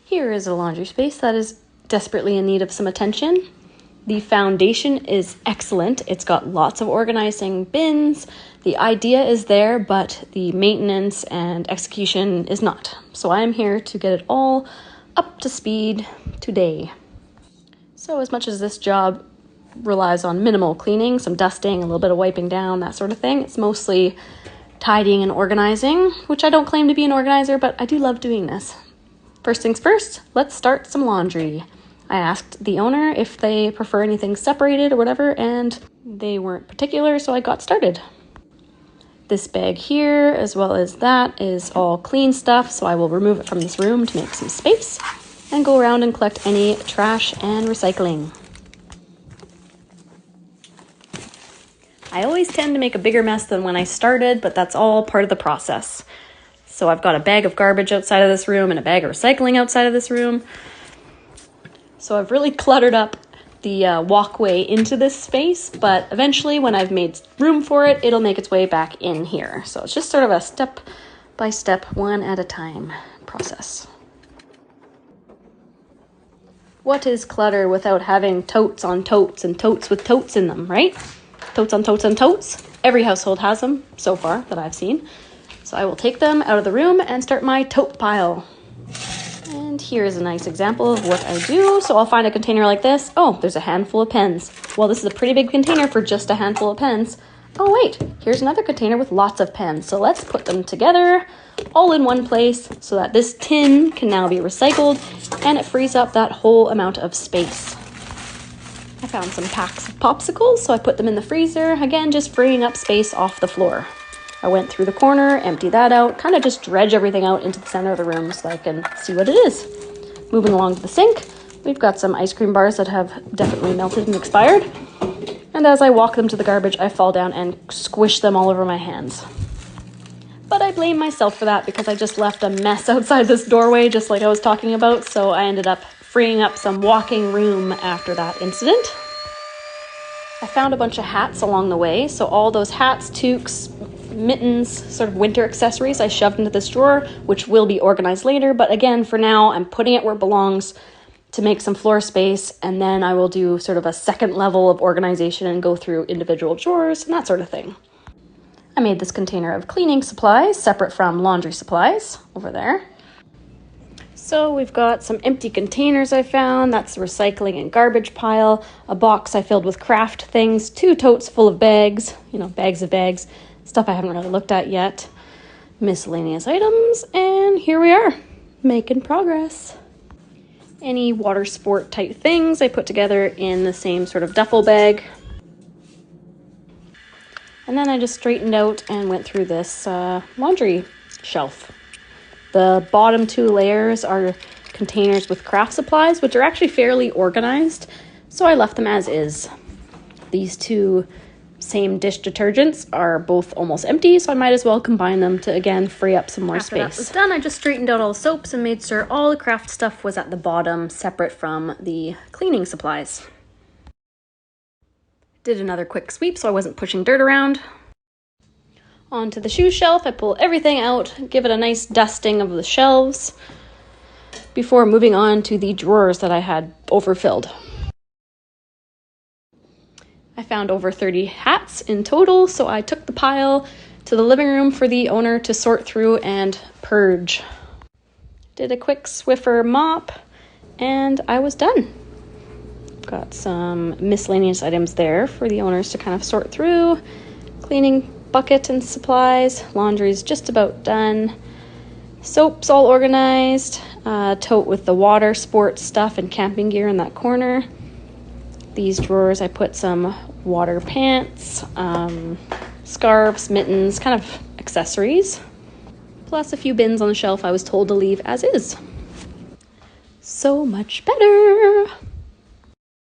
Here is a laundry space that is desperately in need of some attention. The foundation is excellent. It's got lots of organizing bins. The idea is there, but the maintenance and execution is not. So I am here to get it all up to speed today. So as much as this job relies on minimal cleaning, some dusting, a little bit of wiping down, that sort of thing, it's mostly tidying and organizing, which I don't claim to be an organizer, but I do love doing this. First things first, let's start some laundry. I asked the owner if they prefer anything separated or whatever, and they weren't particular, so I got started. This bag here, as well as that, is all clean stuff, so I will remove it from this room to make some space and go around and collect any trash and recycling. I always tend to make a bigger mess than when I started, but that's all part of the process. So I've got a bag of garbage outside of this room and a bag of recycling outside of this room. So I've really cluttered up the walkway into this space, but eventually when I've made room for it, it'll make its way back in here. So it's just sort of a step-by-step, one at a time process. What is clutter without having totes on totes and totes with totes in them, right? Totes on totes on totes. Every household has them so far that I've seen. So I will take them out of the room and start my tote pile. And here's a nice example of what I do. So I'll find a container like this. Oh, there's a handful of pens. Well, this is a pretty big container for just a handful of pens. Oh wait, here's another container with lots of pens. So let's put them together all in one place so that this tin can now be recycled and it frees up that whole amount of space. I found some packs of popsicles, so I put them in the freezer, again, just freeing up space off the floor. I went through the corner, emptied that out, kind of just dredge everything out into the center of the room so I can see what it is. Moving along to the sink, we've got some ice cream bars that have definitely melted and expired. And as I walk them to the garbage, I fall down and squish them all over my hands. But I blame myself for that because I just left a mess outside this doorway, just like I was talking about, so I ended up freeing up some walking room after that incident. I found a bunch of hats along the way, so all those hats, toques, mittens, sort of winter accessories I shoved into this drawer, which will be organized later, but again, for now, I'm putting it where it belongs to make some floor space, and then I will do sort of a second level of organization and go through individual drawers and that sort of thing. I made this container of cleaning supplies, separate from laundry supplies, over there. So we've got some empty containers I found, that's the recycling and garbage pile, a box I filled with craft things, 2 totes full of bags, bags of bags, stuff I haven't really looked at yet, miscellaneous items, and here we are, making progress. Any water sport type things I put together in the same sort of duffel bag. And then I just straightened out and went through this laundry shelf. The bottom 2 layers are containers with craft supplies, which are actually fairly organized, so I left them as is. These 2 same dish detergents are both almost empty, so I might as well combine them to, again, free up some more space. After that was done, I just straightened out all the soaps and made sure all the craft stuff was at the bottom, separate from the cleaning supplies. Did another quick sweep so I wasn't pushing dirt around. Onto the shoe shelf, I pull everything out, give it a nice dusting of the shelves before moving on to the drawers that I had overfilled. I found over 30 hats in total, so I took the pile to the living room for the owner to sort through and purge. Did a quick Swiffer mop, and I was done. Got some miscellaneous items there for the owners to kind of sort through. Cleaning bucket and supplies. Laundry's just about done. Soap's all organized. Tote with the water sports stuff and camping gear in that corner. These drawers, I put some water pants, scarves, mittens, kind of accessories, plus a few bins on the shelf I was told to leave as is. So much better.